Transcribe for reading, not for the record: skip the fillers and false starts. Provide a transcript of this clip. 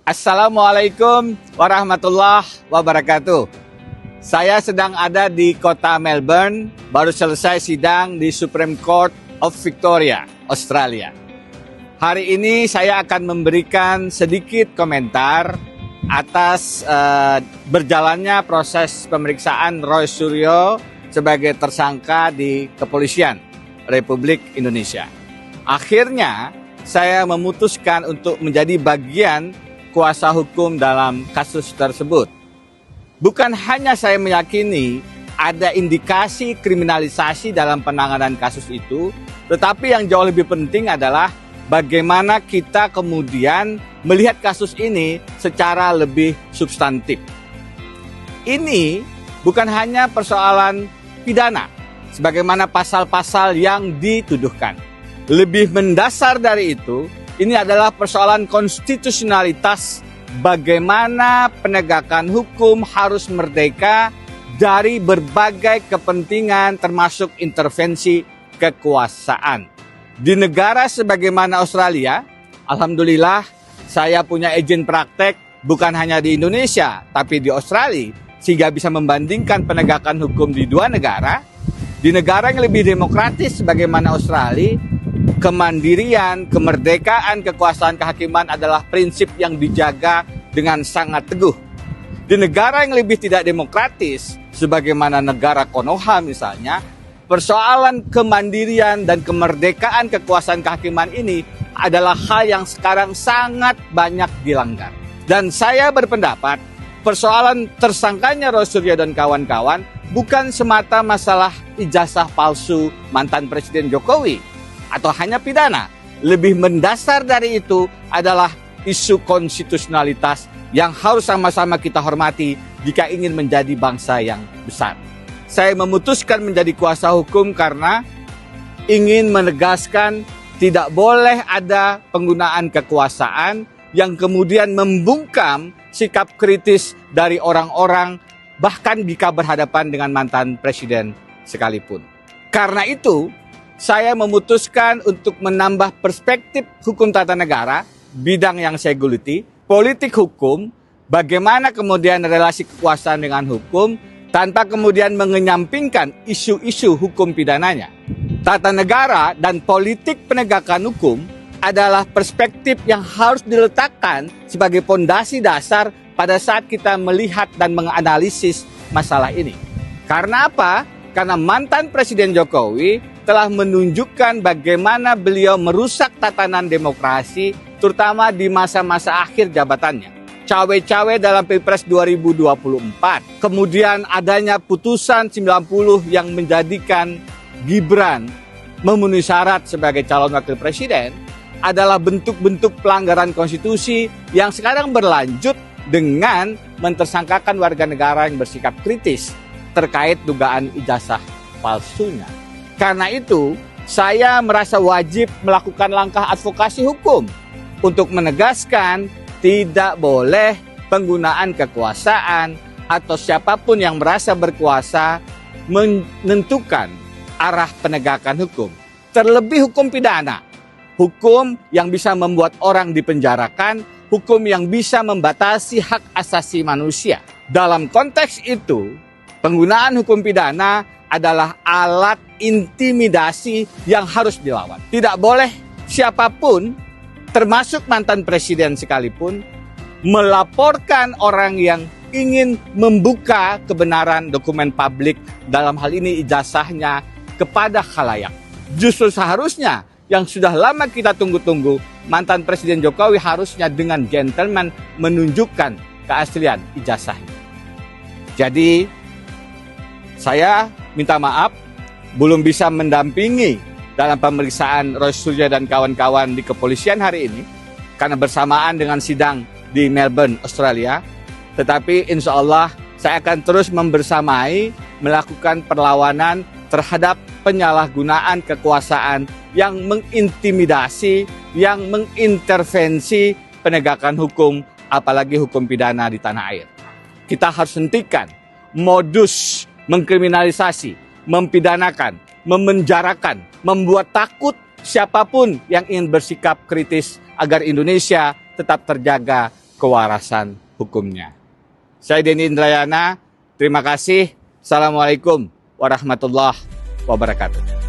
Assalamualaikum warahmatullahi wabarakatuh. Saya sedang ada di kota Melbourne, baru selesai sidang di Supreme Court of Victoria, Australia. Hari ini saya akan memberikan sedikit komentar atas berjalannya proses pemeriksaan Roy Suryo sebagai tersangka di Kepolisian Republik Indonesia. Akhirnya saya memutuskan untuk menjadi bagian kuasa hukum dalam kasus tersebut. Bukan hanya saya meyakini ada indikasi kriminalisasi dalam penanganan kasus itu, tetapi yang jauh lebih penting adalah bagaimana kita kemudian melihat kasus ini secara lebih substantif. Ini bukan hanya persoalan pidana, sebagaimana pasal-pasal yang dituduhkan. Lebih mendasar dari itu, ini adalah persoalan konstitusionalitas, bagaimana penegakan hukum harus merdeka dari berbagai kepentingan termasuk intervensi kekuasaan. Di negara sebagaimana Australia, alhamdulillah saya punya izin praktek bukan hanya di Indonesia tapi di Australia, sehingga bisa membandingkan penegakan hukum di dua negara. Di negara yang lebih demokratis sebagaimana Australia, kemandirian, kemerdekaan, kekuasaan kehakiman adalah prinsip yang dijaga dengan sangat teguh. Di negara yang lebih tidak demokratis, sebagaimana negara Konoha misalnya, persoalan kemandirian dan kemerdekaan kekuasaan kehakiman ini adalah hal yang sekarang sangat banyak dilanggar. Dan saya berpendapat, persoalan tersangkanya Roy Suryo dan kawan-kawan bukan semata masalah ijazah palsu mantan Presiden Jokowi atau hanya pidana. Lebih mendasar dari itu adalah isu konstitusionalitas yang harus sama-sama kita hormati jika ingin menjadi bangsa yang besar. Saya memutuskan menjadi kuasa hukum karena ingin menegaskan tidak boleh ada penggunaan kekuasaan yang kemudian membungkam sikap kritis dari orang-orang bahkan jika berhadapan dengan mantan presiden sekalipun. Karena itu, saya memutuskan untuk menambah perspektif hukum tata negara, bidang yang saya geluti, politik hukum, bagaimana kemudian relasi kekuasaan dengan hukum, tanpa kemudian mengenyampingkan isu-isu hukum pidananya. Tata negara dan politik penegakan hukum adalah perspektif yang harus diletakkan sebagai pondasi dasar pada saat kita melihat dan menganalisis masalah ini. Karena apa? Karena mantan Presiden Jokowi telah menunjukkan bagaimana beliau merusak tatanan demokrasi, terutama di masa-masa akhir jabatannya. Cawe-cawe dalam Pilpres 2024. Kemudian adanya putusan 90 yang menjadikan Gibran memenuhi syarat sebagai calon wakil presiden adalah bentuk-bentuk pelanggaran konstitusi yang sekarang berlanjut dengan mentersangkakan warga negara yang bersikap kritis terkait dugaan ijazah palsunya. Karena itu, saya merasa wajib melakukan langkah advokasi hukum untuk menegaskan tidak boleh penggunaan kekuasaan atau siapapun yang merasa berkuasa menentukan arah penegakan hukum. Terlebih hukum pidana, hukum yang bisa membuat orang dipenjarakan, hukum yang bisa membatasi hak asasi manusia. Dalam konteks itu, penggunaan hukum pidana adalah alat intimidasi yang harus dilawan. Tidak boleh siapapun, termasuk mantan presiden sekalipun, melaporkan orang yang ingin membuka kebenaran dokumen publik, dalam hal ini ijazahnya, kepada khalayak. Justru seharusnya yang sudah lama kita tunggu-tunggu, mantan Presiden Jokowi harusnya dengan gentleman menunjukkan keaslian ijazahnya. Jadi, saya minta maaf, belum bisa mendampingi dalam pemeriksaan Roy Suryo dan kawan-kawan di kepolisian hari ini, karena bersamaan dengan sidang di Melbourne, Australia. Tetapi insya Allah saya akan terus membersamai, melakukan perlawanan terhadap penyalahgunaan kekuasaan yang mengintimidasi, yang mengintervensi penegakan hukum, apalagi hukum pidana di tanah air. Kita harus hentikan modus mengkriminalisasi, mempidanakan, memenjarakan, membuat takut siapapun yang ingin bersikap kritis agar Indonesia tetap terjaga kewarasan hukumnya. Saya Denny Indrayana, terima kasih. Assalamualaikum warahmatullahi wabarakatuh.